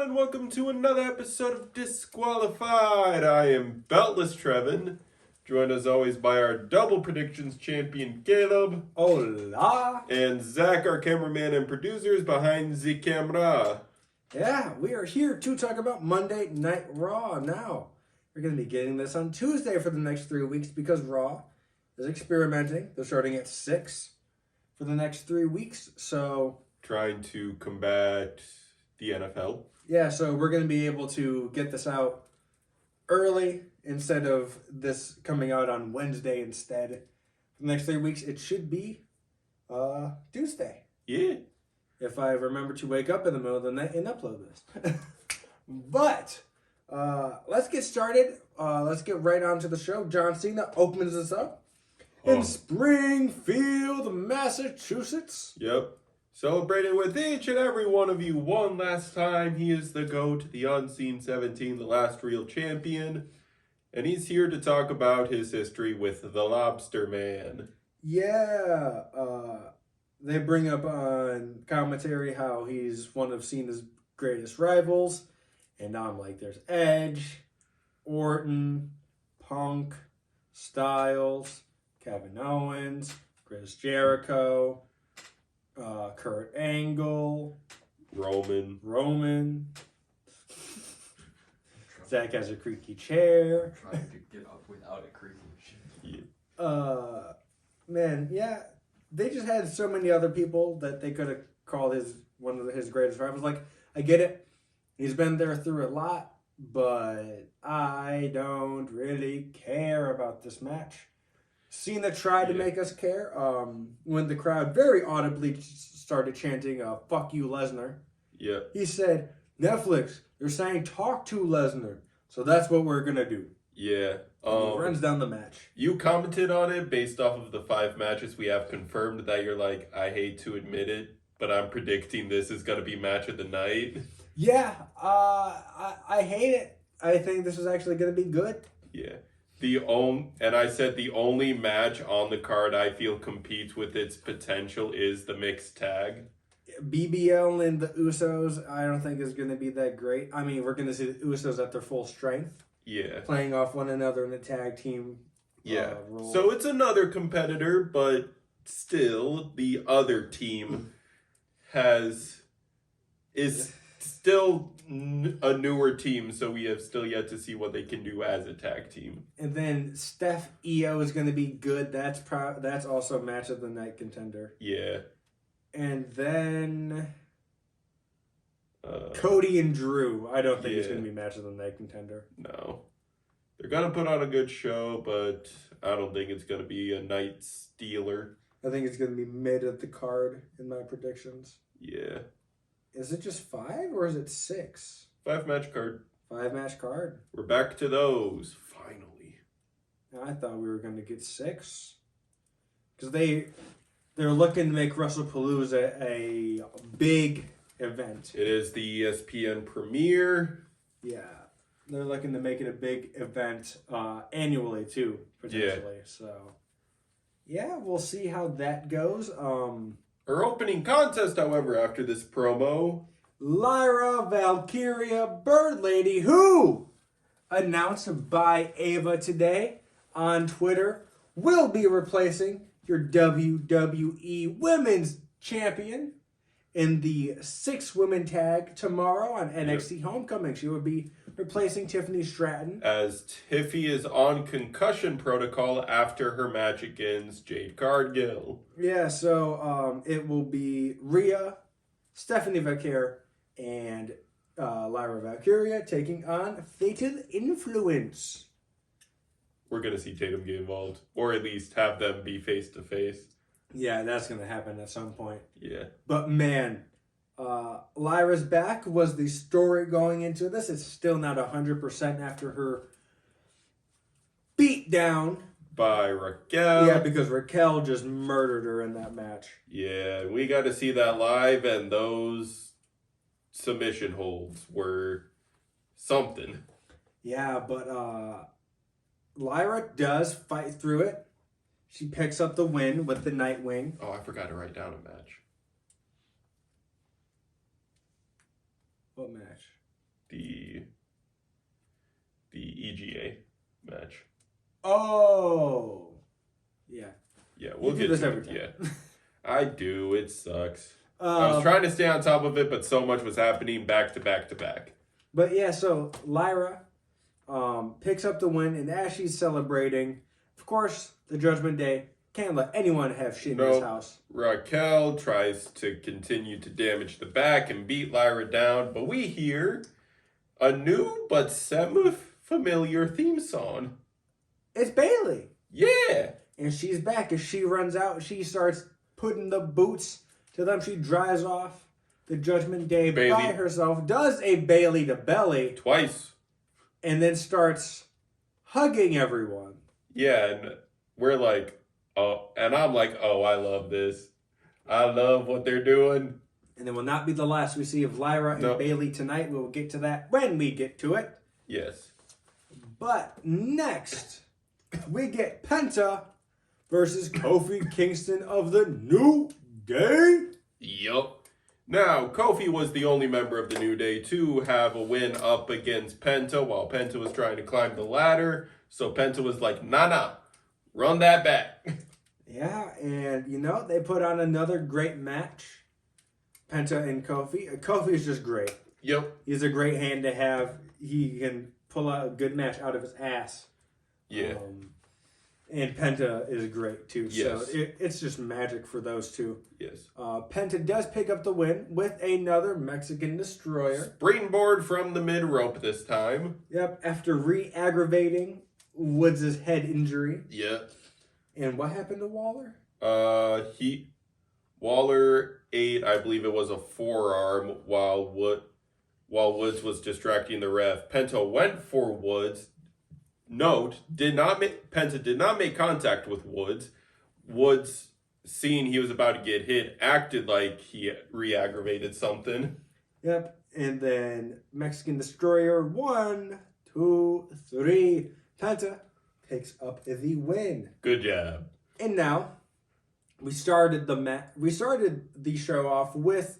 everyone, and welcome to another episode of Disqualified. I am Beltless Trevin, joined as always by our double predictions champion Caleb. Hola! And Zach, our cameraman and producers behind the camera. Yeah, we are here to talk about Monday Night Raw now. We're going to be getting this on Tuesday for the next 3 weeks because Raw is experimenting. They're starting at 6 for the next 3 weeks, so... Trying to combat the NFL. Yeah, so we're going to be able to get this out early instead of this coming out on Wednesday instead. For the next 3 weeks, it should be Tuesday. Yeah. If I remember to wake up in the middle of the night and upload this. But let's get started. Let's get right on to the show. John Cena opens us up in Springfield, Massachusetts. Yep. Celebrating with each and every one of you one last time. He is the GOAT, the Unseen 17, the last real champion. And he's here to talk about his history with the Lobster Man. Yeah. They bring up on commentary how he's one of Cena's greatest rivals. And I'm like, there's Edge, Orton, Punk, Styles, Kevin Owens, Chris Jericho, Kurt Angle, Roman. Zach has a creaky chair. Trying to get up without a creaky chair. Yeah. Man, yeah, they just had so many other people that they could have called one of his greatest rivals. Like, I get it, he's been there through a lot, but I don't really care about this match. Cena tried to make us care when the crowd very audibly started chanting, fuck you, Lesnar. Yeah. He said, Netflix, they're saying talk to Lesnar. So that's what we're going to do. Yeah. He runs down the match. You commented on it based off of the 5 matches we have confirmed that you're like, I hate to admit it, but I'm predicting this is going to be match of the night. Yeah, I hate it. I think this is actually going to be good. Yeah. And I said the only match on the card I feel competes with its potential is the mixed tag. BBL and the Usos, I don't think is going to be that great. I mean, we're going to see the Usos at their full strength. Yeah. Playing off one another in a tag team role. So it's another competitor, but still the other team is still a newer team, so we have still yet to see what they can do as a tag team. And then Steph EO is going to be good. That's also match of the night contender. Yeah. And then Cody and Drew. I don't think it's going to be match of the night contender. No. They're going to put on a good show, but I don't think it's going to be a night stealer. I think it's going to be mid of the card in my predictions. Yeah. Is it just 5 or is it 6? 5 match card. 5 match card. We're back to those, finally. I thought we were going to get 6. Because they're looking to make WrestlePalooza a big event. It is the ESPN premiere. Yeah. They're looking to make it a big event annually, too, potentially. Yeah. So, yeah, we'll see how that goes. Her opening contest, however, after this promo, Lyra Valkyria Bird Lady, who, announced by Ava today on Twitter, will be replacing your WWE Women's Champion in the 6-women tag tomorrow on NXT Homecoming. She will be replacing Tiffany Stratton. As Tiffy is on concussion protocol after her match against Jade Cargill. Yeah, so it will be Rhea, Stephanie Vaquer, and Lyra Valkyria taking on Fatal Influence. We're going to see Tatum get involved, or at least have them be face-to-face. Yeah, that's going to happen at some point. Yeah. But man, Lyra's back was the story going into this. It's still not 100% after her beat down by Raquel. Yeah, because Raquel just murdered her in that match. Yeah, we got to see that live, and those submission holds were something. Yeah, but Lyra does fight through it. She picks up the win with the Nightwing. Oh, I forgot to write down a match. What match? PGA match. Oh. Yeah. Yeah, we'll You get do this to every it. time. Yeah, I do. It sucks. I was trying to stay on top of it, but so much was happening back to back to back. But yeah, so Lyra picks up the win, and as she's celebrating, of course, the Judgment Day can't let anyone have shit in this Nope. house. Raquel tries to continue to damage the back and beat Lyra down, but we hear a new but semi-familiar theme song. It's Bailey. Yeah. And she's back. As she runs out, she starts putting the boots to them. She drives off the Judgment Day Bailey. by herself, does a Bailey to belly, Twice. and then starts hugging everyone. Yeah, and we're like, oh, and I'm like, oh, I love this. I love what they're doing. And it will not be the last we see of Lyra and Nope. Bailey tonight. We will get to that when we get to it. Yes. But next, we get Penta versus Kofi Kingston of the New Day. Yup. Now, Kofi was the only member of the New Day to have a win up against Penta while Penta was trying to climb the ladder. So Penta was like, nah, run that back. Yeah, and they put on another great match. Penta and Kofi. Kofi is just great. Yep. He's a great hand to have. He can pull out a good match out of his ass. Yeah. And Penta is great too. Yes. So it's just magic for those two. Yes. Penta does pick up the win with another Mexican Destroyer. Springboard from the mid rope this time. Yep, after re-aggravating Woods' head injury. Yep. And what happened to Waller? Waller ate, I believe it was a forearm while Woods was distracting the ref. Penta went for Woods. Note, Penta did not make contact with Woods. Woods, seeing he was about to get hit, acted like he re-aggravated something. Yep, and then Mexican Destroyer, 1, 2, 3. Penta picks up the win. Good job. And now, we started the show off with,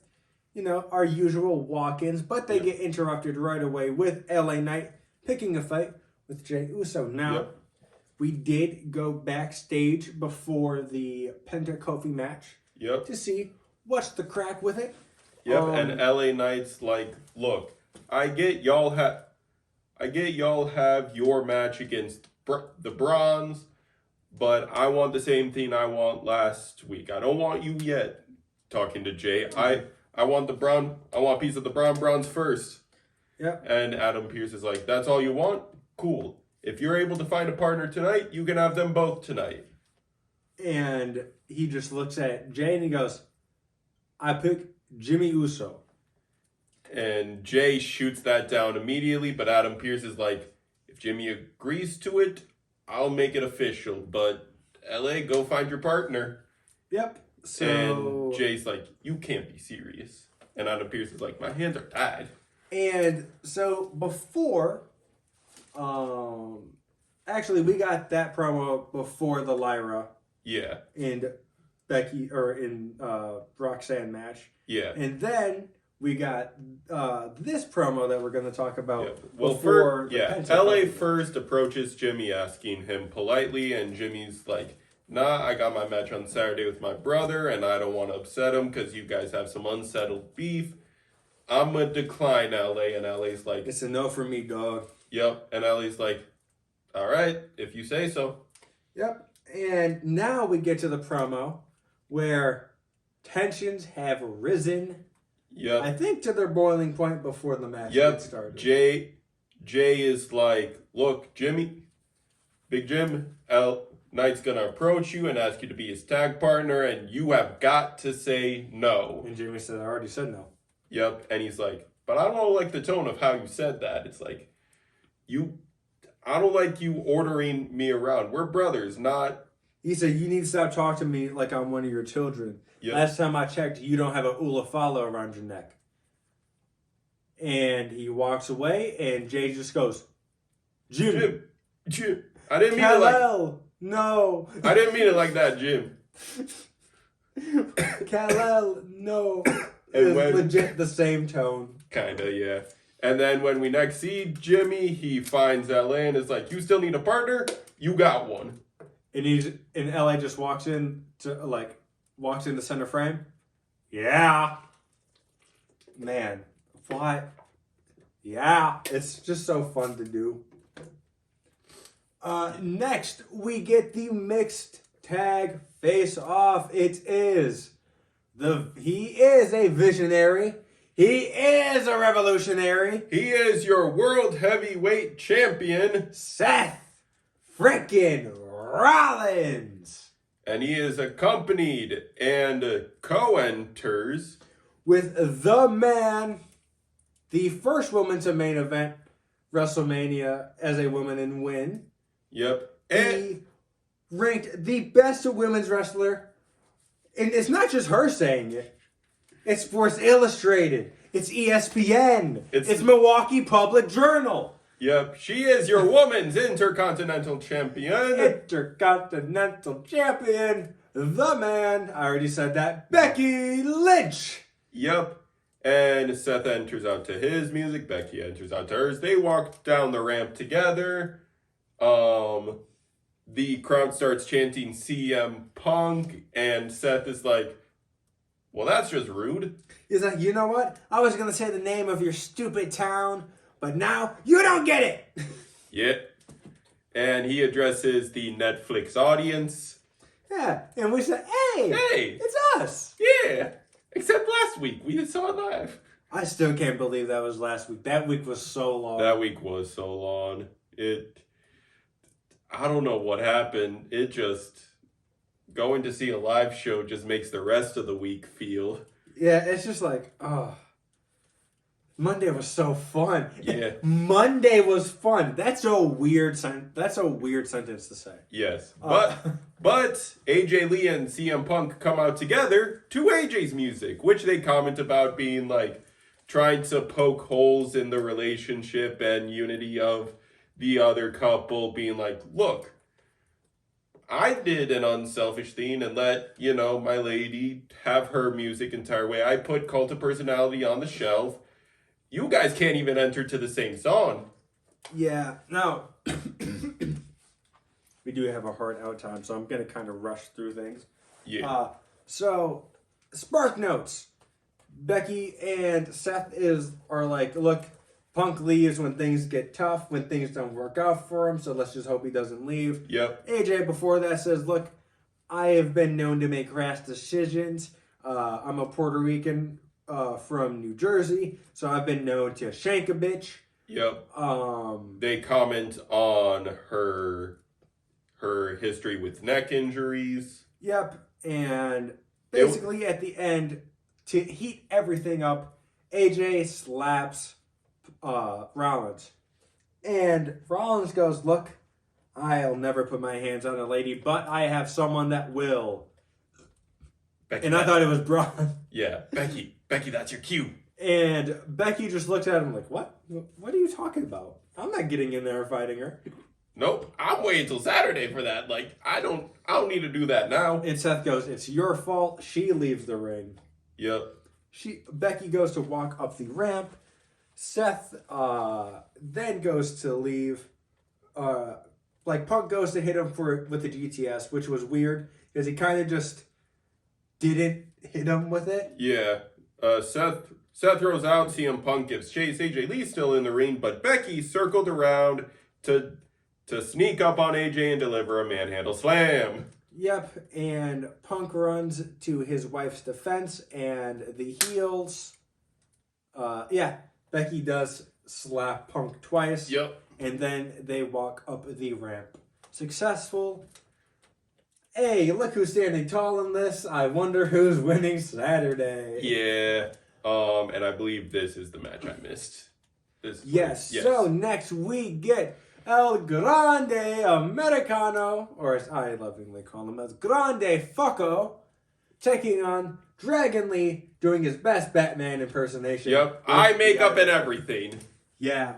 our usual walk-ins, but they get interrupted right away with LA Knight picking a fight with Jey Uso. Now, we did go backstage before the Penta Kofi match to see what's the crack with it. Yep, and LA Knight's like, look, I get y'all have your match against the Bronze, but I want the same thing I want last week. I don't want you yet. Talking to Jay, I want a piece of the Bronze first. Yep. And Adam Pearce is like, that's all you want? Cool. If you're able to find a partner tonight, you can have them both tonight. And he just looks at Jay and he goes, I pick Jimmy Uso. And Jay shoots that down immediately, but Adam Pearce is like, if Jimmy agrees to it, I'll make it official. But LA, go find your partner. Yep. So And Jay's like, you can't be serious. And Adam Pearce is like, my hands are tied. And so before, actually we got that promo before the Lyra Yeah. and Roxanne match. Yeah. And then we got this promo that we're going to talk about. Yeah. Well, before the Penta LA Kofi. first approaches Jimmy asking him politely, and Jimmy's like, nah, I got my match on Saturday with my brother, and I don't want to upset him because you guys have some unsettled beef. I'm going to decline, LA. And LA's like, It's a no for me, dog. yep. And LA's like, all right, if you say so. Yep. And now we get to the promo where tensions have risen. Yep. I think to their boiling point before the match Yep. gets started. Jay is like, look, Jimmy, Big Jim, Knight's going to approach you and ask you to be his tag partner, and you have got to say no. And Jimmy said, I already said no. Yep. And he's like, but I don't like the tone of how you said that. It's like, I don't like you ordering me around. We're brothers, not. He said, you need to stop talking to me like I'm one of your children. Yep. Last time I checked, you don't have a ulafala around your neck. And he walks away, and Jay just goes, Jim. I didn't mean it like. Kal-El, no. I didn't mean it like that, Jim. Kal-El, no. And It's when- legit the same tone. Kinda, yeah. And then when we next see Jimmy, he finds LA and is like, "You still need a partner? You got one." And LA just walks into center frame. Yeah. Man, why? Yeah, it's just so fun to do. Next, we get the mixed tag face off. He is a visionary. He is a revolutionary. He is your world heavyweight champion, Seth frickin' Rollins. And he is accompanied and co-enters with the man, the first woman to main event WrestleMania as a woman and win. Yep. He ranked the best women's wrestler. And it's not just her saying it. It's Sports Illustrated. It's ESPN. It's Milwaukee Public Journal. Yep. She is your woman's Intercontinental Champion. Intercontinental Champion. The man. I already said that. Becky Lynch. Yep. And Seth enters out to his music. Becky enters out to hers. They walk down the ramp together. The crowd starts chanting CM Punk, and Seth is like, "Well, that's just rude." He's like, "You know what? I was going to say the name of your stupid town, but now you don't get it." Yeah. And he addresses the Netflix audience. Yeah, and we said, hey, it's us. Yeah, except last week. We saw it live. I still can't believe that was last week. That week was so long. That week was so long. I don't know what happened. It just, going to see a live show just makes the rest of the week feel. Yeah, it's just like, oh. Monday was so fun. Yeah. Monday was fun. That's a weird sentence to say. Yes. But AJ Lee and CM Punk come out together to AJ's music, which they comment about being like trying to poke holes in the relationship and unity of the other couple, being like, "Look, I did an unselfish thing and let, my lady have her music entire way. I put Cult of Personality on the shelf. You guys can't even enter to the same song." Yeah, no. We do have a hard out time, so I'm going to kind of rush through things. Yeah. So, Spark Notes. Becky and Seth are like, "Look, Punk leaves when things get tough, when things don't work out for him, so let's just hope he doesn't leave." Yep. AJ before that says, "Look, I have been known to make rash decisions. I'm a Puerto Rican from New Jersey, so I've been known to shank a bitch." Yep. They comment on her history with neck injuries. Yep. And basically at the end, to heat everything up, AJ slaps Rollins. And Rollins goes, "Look, I'll never put my hands on a lady, but I have someone that will." Becky, and I thought it was Braun. Yeah. Becky, that's your cue. And Becky just looks at him like, "What? What are you talking about? I'm not getting in there fighting her." Nope, I'm waiting till Saturday for that. Like, I don't need to do that now. And Seth goes, "It's your fault." She leaves the ring. Yep. Becky goes to walk up the ramp. Seth then goes to leave. Punk goes to hit him with the GTS, which was weird because he kind of just didn't hit him with it. Yeah. Seth throws out. CM Punk gives chase. AJ Lee's still in the ring, but Becky circled around to sneak up on AJ and deliver a manhandle slam. Yep, and Punk runs to his wife's defense, and the heels. Becky does slap Punk twice. Yep. And then they walk up the ramp. Successful. Hey, look who's standing tall in this. I wonder who's winning Saturday. Yeah. And I believe this is the match I missed. Yes. So next we get El Grande Americano, or as I lovingly call him as Grande Fucko, taking on Dragon Lee, doing his best Batman impersonation. Yep. Eye makeup and everything. Yeah.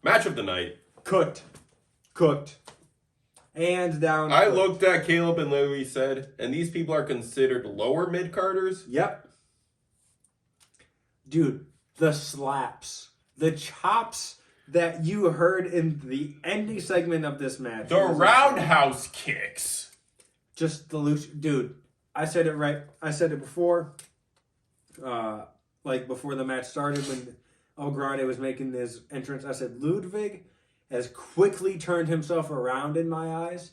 Match of the night. Cooked. Hands down. I looked at Caleb and literally said, and these people are considered lower mid-carders? Yep. Dude, the slaps. The chops that you heard in the ending segment of this match. The roundhouse kicks. Just the dude. I said it right. I said it before. Before the match started when El Grande was making his entrance. I said Ludwig has quickly turned himself around in my eyes.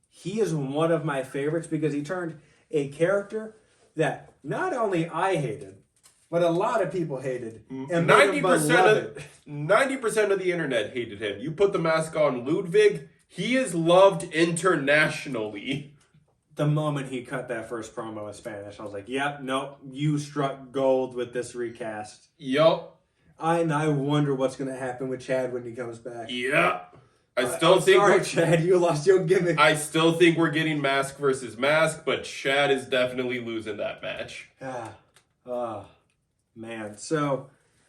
He is one of my favorites because he turned a character that not only I hated, but a lot of people hated. And 90% of the internet hated him. You put the mask on Ludwig, he is loved internationally. The moment he cut that first promo in Spanish, I was like, yep, nope, you struck gold with this recast. Yup. And I wonder what's going to happen with Chad when he comes back. Yeah. Sorry, Chad, you lost your gimmick. I still think we're getting mask versus mask, but Chad is definitely losing that match. Man. So,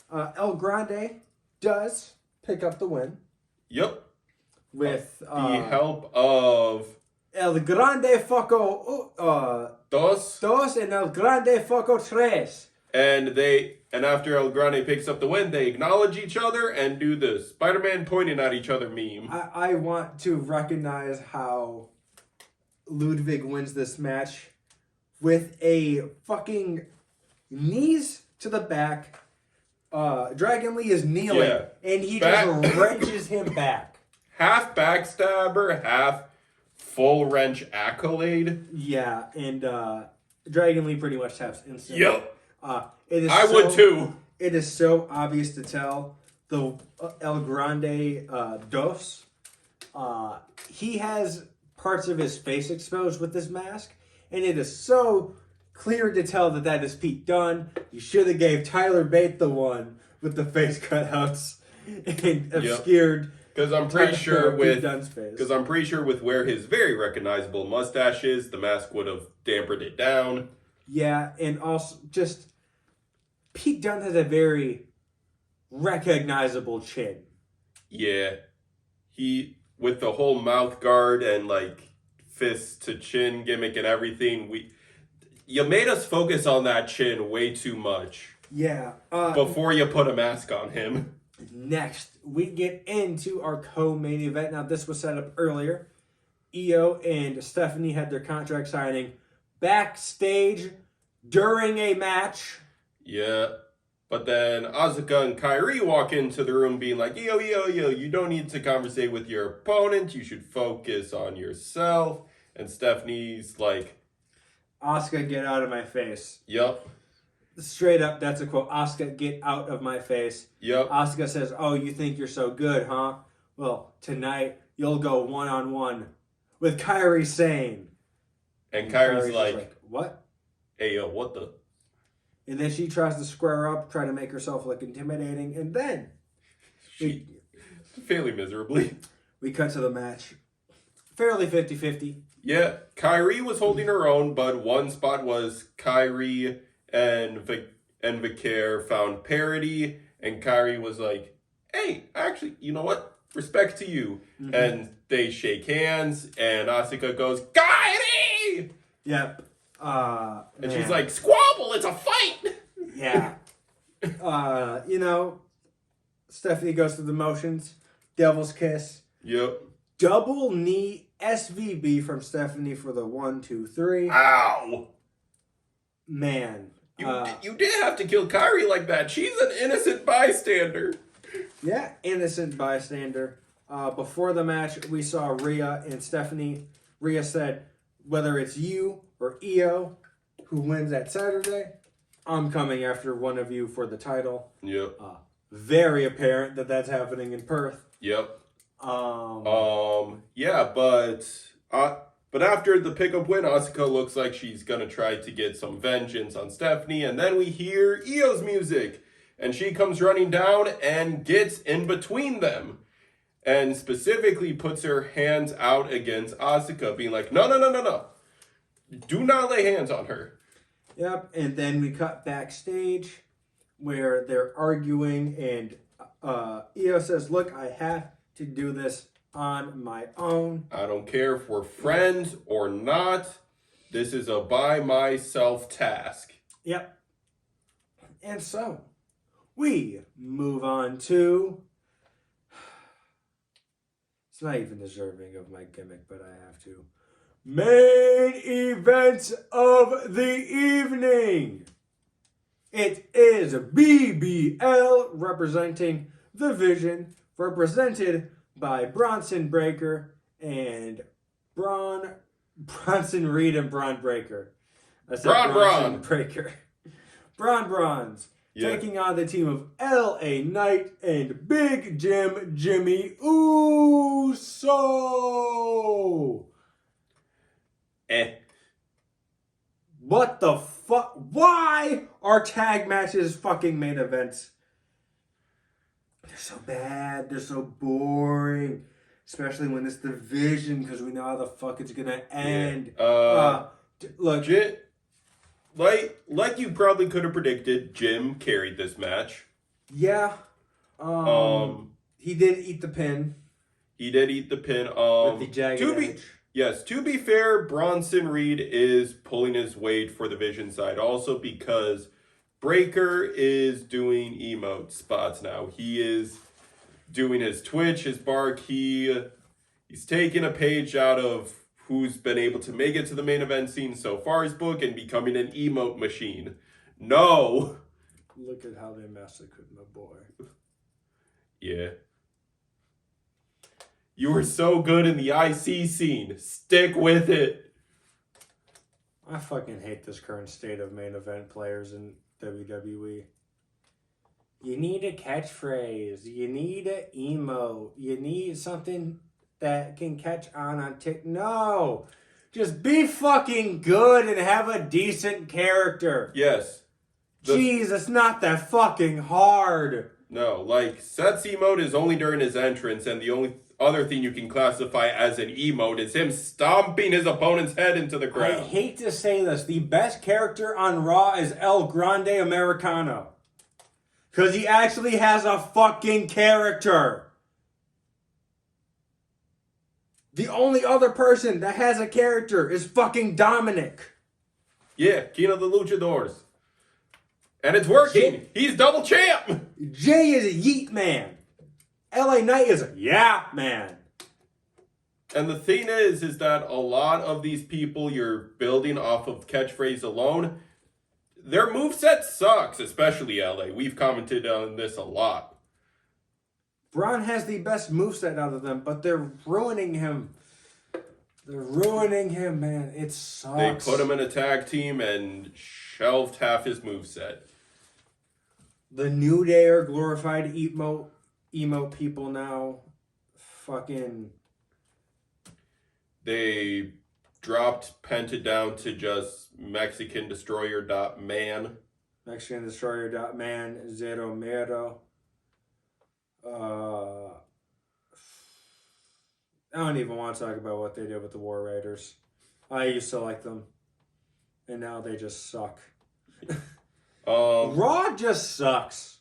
El Grande does pick up the win. Yep. With the help of El Grande Foco Dos and El Grande Foco Tres. And after El Grande picks up the win, they acknowledge each other and do the Spider-Man pointing at each other meme. I want to recognize how Ludwig wins this match with a fucking knees to the back. Dragon Lee is kneeling, and he just wrenches him back. Half backstabber, half full wrench accolade. Yeah, and Dragon Lee pretty much taps instantly. Yep. I would too. It is so obvious to tell the El Grande Dos. He has parts of his face exposed with this mask, and it is so clear to tell that is Pete Dunne. You should have gave Tyler Bate the one with the face cutouts and obscured. Because I'm pretty sure with where his very recognizable mustache is, the mask would have dampened it down. Yeah, and also just Pete Dunne has a very recognizable chin. Yeah. He, with the whole mouth guard and like fist to chin gimmick and everything, you made us focus on that chin way too much. Yeah. Before you put a mask on him. Next, we get into our co-main event. Now, this was set up earlier. Io and Stephanie had their contract signing backstage during a match. Yeah. But then Asuka and Kairi walk into the room being like, Io, you don't need to conversate with your opponent. You should focus on yourself. And Stephanie's like, Asuka, get out of my face. Yup. Straight up, that's a quote. Asuka, get out of my face. Yep. Asuka says, oh, you think you're so good, huh? Well, tonight, you'll go one-on-one with Kairi Sane. And Kairi's like, what? Hey, yo, what the? And then she tries to square up, try to make herself look intimidating, and then she fairly miserably. We cut to the match. Fairly 50-50. Yeah, Kairi was holding her own, but one spot was Kairi and Vicaire found parity, and Kairi was like, hey, actually, you know what? Respect to you. Mm-hmm. And they shake hands, and Asuka goes, Kairi! Yep. And she's like, squabble, it's a fight! Yeah. Stephanie goes through the motions. Devil's kiss. Yep. Double knee SVB from Stephanie for the 1, 2, 3. Ow! Man. You did have to kill Kairi like that. She's an innocent bystander. Yeah, innocent bystander. Before the match, we saw Rhea and Stephanie. Rhea said, whether it's you or Io who wins that Saturday, I'm coming after one of you for the title. Yep. Very apparent that that's happening in Perth. Yep. But after the pickup win, Asuka looks like she's gonna try to get some vengeance on Stephanie, and then we hear Io's music, and she comes running down and gets in between them, and specifically puts her hands out against Asuka, being like, no, do not lay hands on her. Yep, and then we cut backstage where they're arguing, and Io says, look, I have to do this on my own. I don't care if we're friends or not. This is a by myself task. Yep. And so, we move on to... It's not even deserving of my gimmick, but I have to. Main event of the evening. It is BBL representing the Vision, represented by Bronson Breaker and Bronson Reed and Braun Breaker. I said Bronson Breaker. Bronze. Yeah. Taking on the team of LA Knight and Big Jim Jimmy Uso. What the fuck? Why are tag matches fucking main events? They're so bad. They're so boring. Especially when it's the Vision, because we know how the fuck it's gonna end. Look, like you probably could have predicted, Jim carried this match. Yeah. He did eat the pin. He did eat the pin. With the jagged edge. Yes, to be fair, Bronson Reed is pulling his weight for the Vision side. Also because Breaker is doing emote spots now. He is doing his Twitch, his bark. He's taking a page out of who's been able to make it to the main event scene so far his book and becoming an emote machine. No! Look at how they massacred my boy. Yeah. You were so good in the IC scene. Stick with it. I fucking hate this current state of main event players in WWE. You need a catchphrase. You need an emote. You need something that can catch on TikTok. No! Just be fucking good and have a decent character. Yes. Jeez, it's not that fucking hard. No, like, Seth's emote is only during his entrance, and the only other thing you can classify as an emote is him stomping his opponent's head into the ground. I hate to say this, the best character on Raw is El Grande Americano. Because he actually has a fucking character. The only other person that has a character is fucking Dominic. Yeah, King of the Luchadors. And it's working. He's double champ. Jay is a yeet man. LA Knight is a yeah man. And the thing is that a lot of these people you're building off of catchphrase alone, their moveset sucks, especially LA. We've commented on this a lot. Braun has the best moveset out of them, but they're ruining him. They're ruining him, man. It sucks. They put him in a tag team and shelved half his moveset. The New Day are glorified emote people now. Fucking. They dropped Penta down to just Mexican Destroyer.man. Mexican Destroyer.man, Zero Mero. I don't even want to talk about what they did with the War Raiders. I used to like them. And now they just suck. Raw just sucks.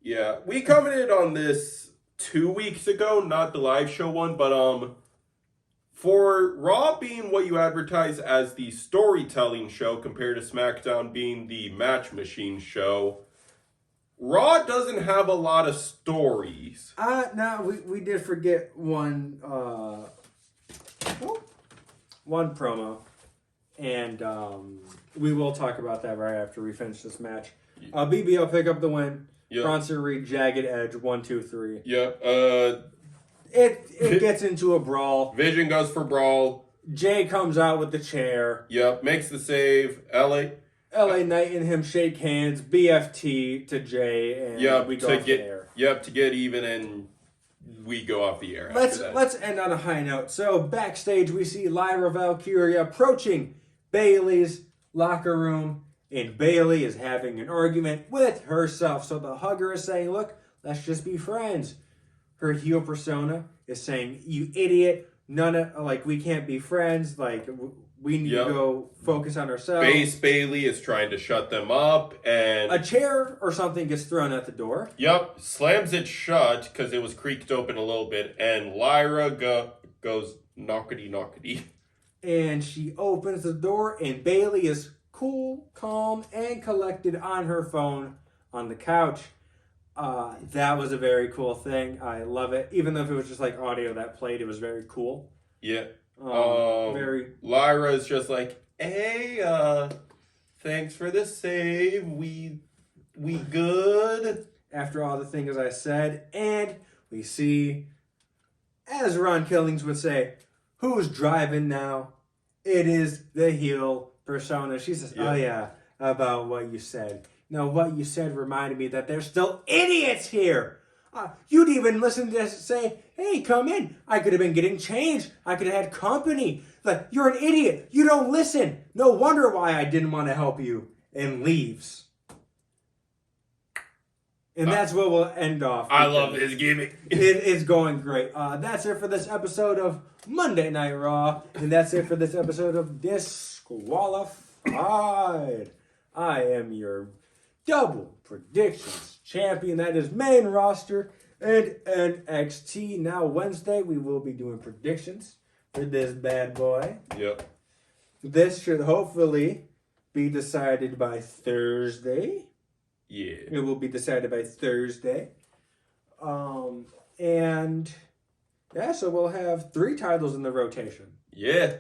Yeah, we commented on this 2 weeks ago, not the live show one, but for Raw being what you advertise as the storytelling show compared to SmackDown being the match machine show, Raw doesn't have a lot of stories. No, we did forget one promo. And we will talk about that right after we finish this match. BBL pick up the win. Yep. Bronson Reed, Jagged Edge, 1, 2, 3. Yep. It gets into a brawl. Vision goes for brawl. Jay comes out with the chair. Yep. Makes the save. LA Knight and him shake hands. BFT to Jay, and we go off the air. Yep. To get even, and we go off the air. Let's end on a high note. So backstage, we see Lyra Valkyria approaching Bayley's locker room, and Bayley is having an argument with herself. So the hugger is saying, look, let's just be friends. Her heel persona is saying, you idiot, we can't be friends, we need to go focus on ourselves. Base Bayley is trying to shut them up, and a chair or something gets thrown at the door. Yep, slams it shut because it was creaked open a little bit, and Lyra goes knockety. And she opens the door, and Bayley is cool, calm, and collected on her phone on the couch. That was a very cool thing. I love it. Even though if it was just like audio that played, it was very cool. Yeah. Very. Lyra's just like, hey, thanks for the save. We good. After all the things I said, and we see, as Ron Killings would say, who's driving now? It is the heel persona. She says, Yeah. oh yeah, about what you said. No, what you said reminded me that there's still idiots here. You'd even listen to us say, hey, come in. I could have been getting changed. I could have had company. Like, you're an idiot. You don't listen. No wonder why I didn't want to help you. And leaves. And that's where we'll end off. I love his gimmick. It is going great. That's it for this episode of Monday Night Raw. And that's it for this episode of Disqualified. I am your double predictions champion. That is main roster and NXT. Now Wednesday we will be doing predictions for this bad boy. Yep. This should hopefully be decided by Thursday. Yeah. It will be decided by Thursday. And yeah, so we'll have 3 titles in the rotation. Yeah.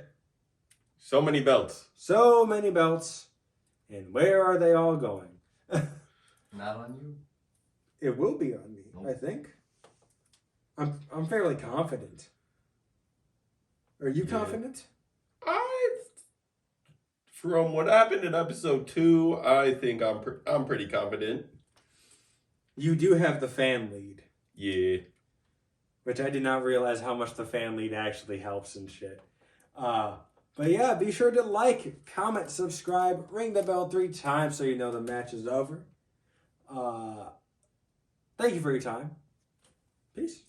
So many belts. So many belts. And where are they all going? Not on you. It will be on me, Nope. I think. I'm fairly confident. Are you Yeah. confident? From what happened in episode 2, I think I'm pretty confident. You do have the fan lead, Yeah. which I did not realize how much the fan lead actually helps and shit. But yeah, be sure to like, comment, subscribe, ring the bell 3 times so you know the match is over. Thank you for your time. Peace.